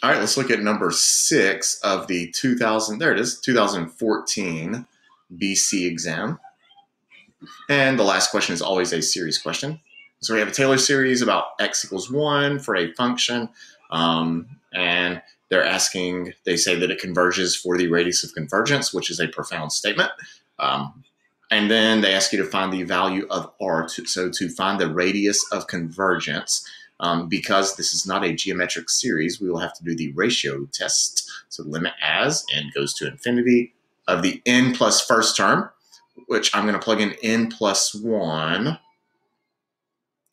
All right, let's look at number 6 of the 2014 BC exam. And the last question is always a series question. So we have a Taylor series about x equals 1 for a function. And they're asking, they say that it converges for the radius of convergence, which is a profound statement. And then they ask you to find the value of r. So to find the radius of convergence, because this is not a geometric series, we will have to do the ratio test. So limit as n goes to infinity of the n plus first term, which I'm going to plug in n plus 1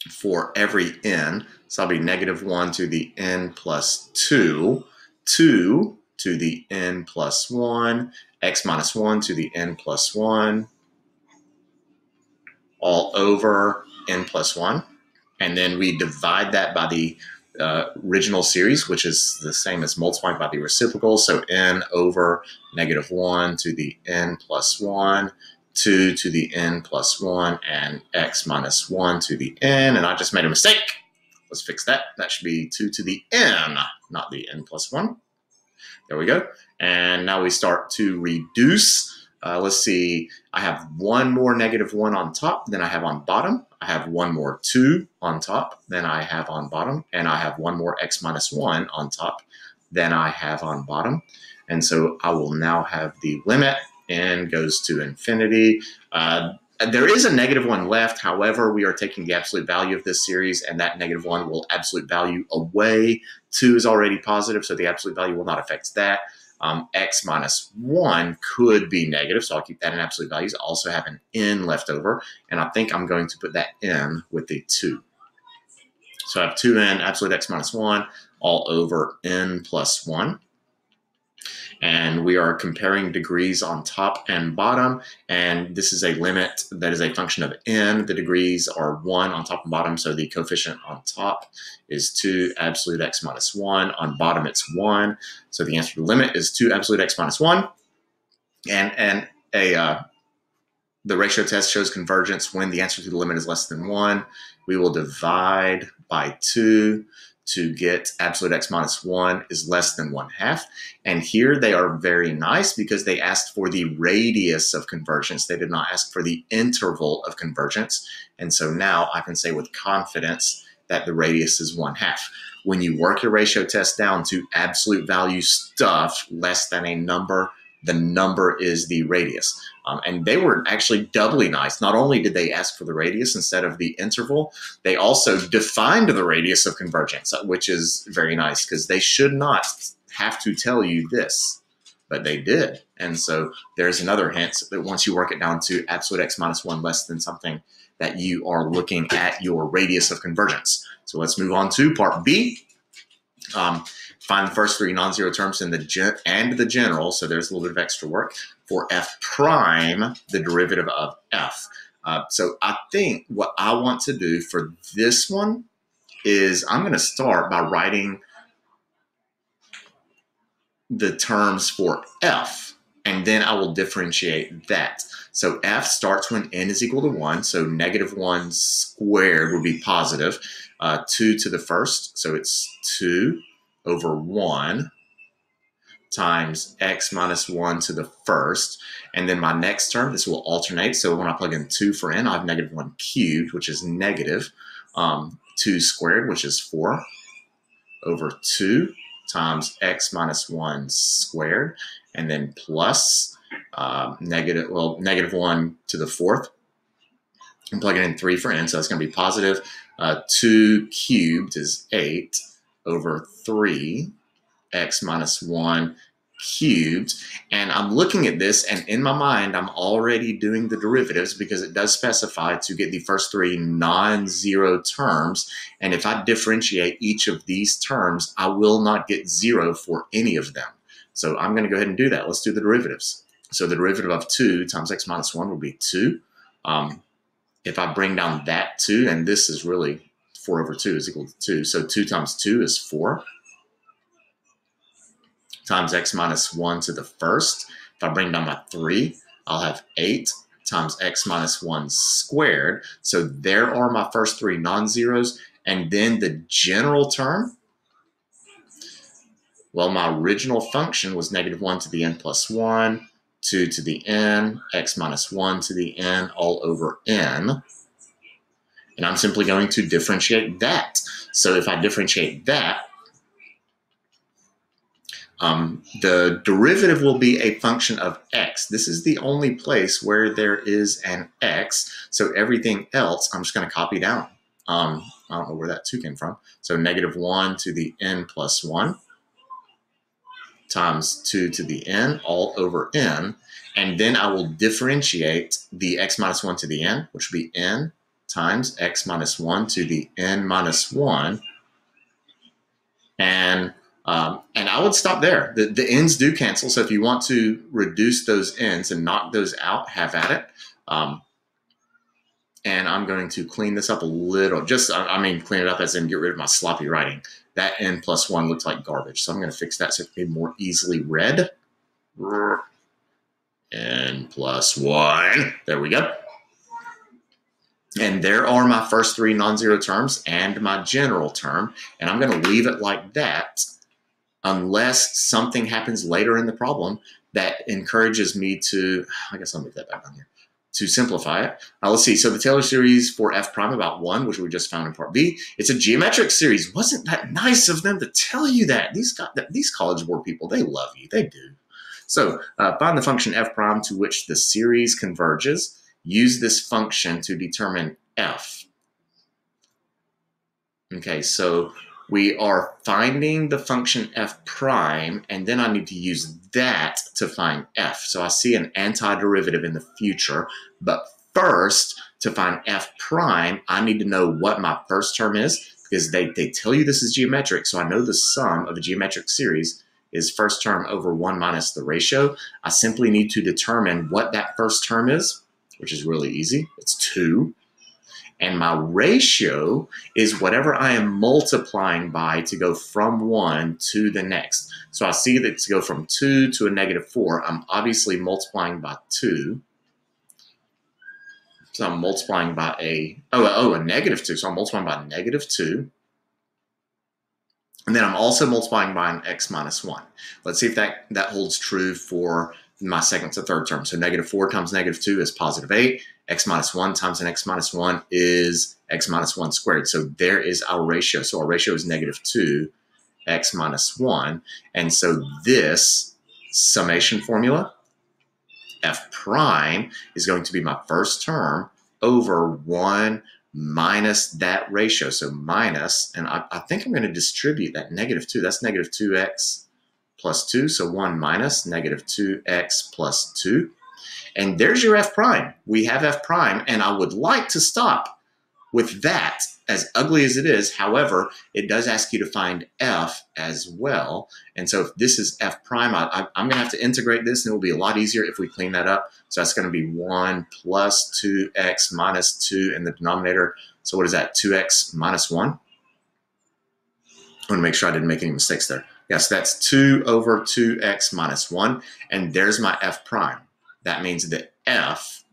for every n. So that'll be negative 1 to the n plus 2, 2 to the n plus 1, x minus 1 to the n plus 1, all over n plus 1. And then we divide that by the original series, which is the same as multiplying by the reciprocal. So n over negative 1 to the n plus 1, 2 to the n plus 1, and x minus 1 to the n. And I just made a mistake. Let's fix that. That should be 2 to the n, not the n plus 1. There we go. And now we start to reduce. Let's see. I have one more negative 1 on top than I have on bottom. I have one more 2 on top than I have on bottom. And I have one more x minus 1 on top than I have on bottom. And so I will now have the limit. N goes to infinity. There is a negative 1 left. However, we are taking the absolute value of this series, and that negative 1 will absolute value away. 2 is already positive, so the absolute value will not affect that. X minus 1 could be negative, so I'll keep that in absolute values. I also have an n left over, and I think I'm going to put that n with the 2. So I have 2n absolute x minus 1 all over n plus 1. And we are comparing degrees on top and bottom, and this is a limit that is a function of n. The degrees are 1 on top and bottom, so the coefficient on top is 2 absolute x minus 1. On bottom, it's 1. So the answer to the limit is 2 absolute x minus 1. And the ratio test shows convergence when the answer to the limit is less than 1. We will divide by 2 to get absolute x minus 1 is less than 1/2. And here they are very nice because they asked for the radius of convergence. They did not ask for the interval of convergence. And so now I can say with confidence that the radius is 1/2. When you work your ratio test down to absolute value stuff less than a number, the number is the radius. And they were actually doubly nice. Not only did they ask for the radius instead of the interval, they also defined the radius of convergence, which is very nice because they should not have to tell you this, but they did. And so there's another hint that once you work it down to absolute x minus 1 less than something, that you are looking at your radius of convergence. So let's move on to part B. Find the first 3 non-zero terms in the general, so there's a little bit of extra work, for f prime, the derivative of f. So I think what I want to do for this one is I'm going to start by writing the terms for f, and then I will differentiate that. So f starts when n is equal to 1, so negative 1 squared would be positive. 2 to the first, so it's 2 over 1 times x minus 1 to the first. And then my next term, this will alternate. So when I plug in 2 for n, I have negative 1 cubed, which is negative 2 squared, which is 4 over 2 times x minus 1 squared. And then plus negative 1 to the fourth. I'm plugging in 3 for n, so it's going to be positive 2 cubed is 8 over 3 x minus 1 cubed. And I'm looking at this, and in my mind, I'm already doing the derivatives because it does specify to get the first 3 non-zero terms. And if I differentiate each of these terms, I will not get 0 for any of them. So I'm going to go ahead and do that. Let's do the derivatives. So the derivative of 2 times x minus 1 will be 2. If I bring down that 2, and this is really 4 over 2 is equal to 2. So 2 times 2 is 4 times x minus 1 to the first. If I bring down my 3, I'll have 8 times x minus 1 squared. So there are my first 3 non-zeros. And then the general term Well, my original function was -1 to the n plus 1, 2 to the n, x minus 1 to the n, all over n. And I'm simply going to differentiate that. So if I differentiate that, the derivative will be a function of x. This is the only place where there is an x. So everything else, I'm just going to copy down. I don't know where that 2 came from. So -1 to the n plus 1 times 2 to the n, all over n. And then I will differentiate the x minus 1 to the n, which would be n times x minus 1 to the n minus 1. And I would stop there. The n's do cancel. So if you want to reduce those n's and knock those out, have at it. And I'm going to clean this up a little. Clean it up as in get rid of my sloppy writing. That n plus 1 looks like garbage. So I'm going to fix that so it can be more easily read. N plus 1. There we go. And there are my first 3 non-zero terms and my general term. And I'm going to leave it like that unless something happens later in the problem that encourages me to, I guess I'll move that back on here, to simplify it. Let's see. So the Taylor series for f prime about 1, which we just found in part B, it's a geometric series. Wasn't that nice of them to tell you that? These College Board people, they love you. They do. So find the function f prime to which the series converges. Use this function to determine f. Okay, so we are finding the function f prime, and then I need to use that to find f. So I see an antiderivative in the future, but first, to find f prime, I need to know what my first term is, because they tell you this is geometric, so I know the sum of a geometric series is first term over 1 minus the ratio. I simply need to determine what that first term is, which is really easy. It's 2. And my ratio is whatever I am multiplying by to go from 1 to the next. So I see that to go from 2 to a -4, I'm obviously multiplying by 2. So I'm multiplying by a -2. So I'm multiplying by -2. And then I'm also multiplying by an x minus 1. Let's see if that holds true for my second to third term. So -4 times -2 is +8. X minus 1 times an x minus 1 is x minus 1 squared. So there is our ratio. So our ratio is -2 x minus 1. And so this summation formula, f prime, is going to be my first term over 1 minus that ratio. So minus, and I think I'm going to distribute that -2. That's -2x plus 2. So 1 minus -2x plus 2. And there's your f prime. We have f prime, and I would like to stop with that, as ugly as it is. However, it does ask you to find f as well. And so if this is f prime, I'm going to have to integrate this, and it will be a lot easier if we clean that up. So that's going to be 1 plus 2x minus 2 in the denominator. So what is that, 2x minus 1? I want to make sure I didn't make any mistakes there. Yes, that's 2 over 2x minus 1, and there's my f prime. That means that f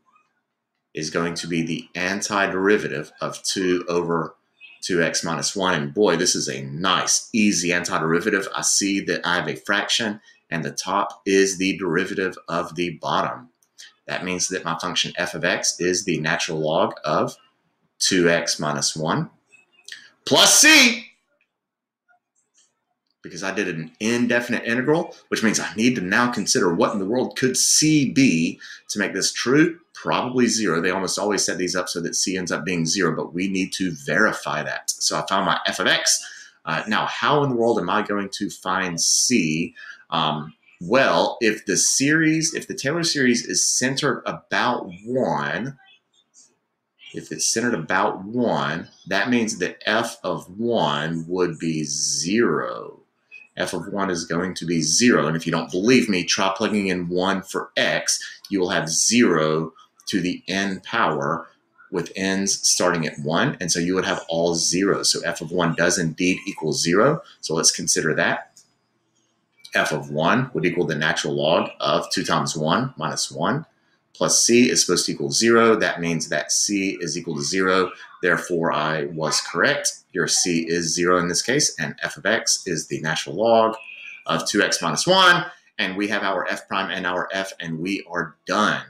is going to be the antiderivative of 2 over 2x minus 1. And boy, this is a nice, easy antiderivative. I see that I have a fraction, and the top is the derivative of the bottom. That means that my function f of x is the natural log of 2x minus 1 plus c, because I did an indefinite integral, which means I need to now consider what in the world could c be to make this true. Probably 0. They almost always set these up so that c ends up being 0, but we need to verify that. So I found my f of x. Now, how in the world am I going to find c? Well, if the Taylor series is centered about 1, that means that f of 1 would be 0. F of 1 is going to be 0. And if you don't believe me, try plugging in 1 for x. You will have 0 to the n power with n's starting at 1. And so you would have all zeros. So f of 1 does indeed equal 0. So let's consider that. F of 1 would equal the natural log of 2 times 1 minus 1 plus c is supposed to equal 0. That means that c is equal to 0. Therefore, I was correct. Your c is 0 in this case, and f of x is the natural log of 2x minus 1. And we have our f prime and our f, and we are done.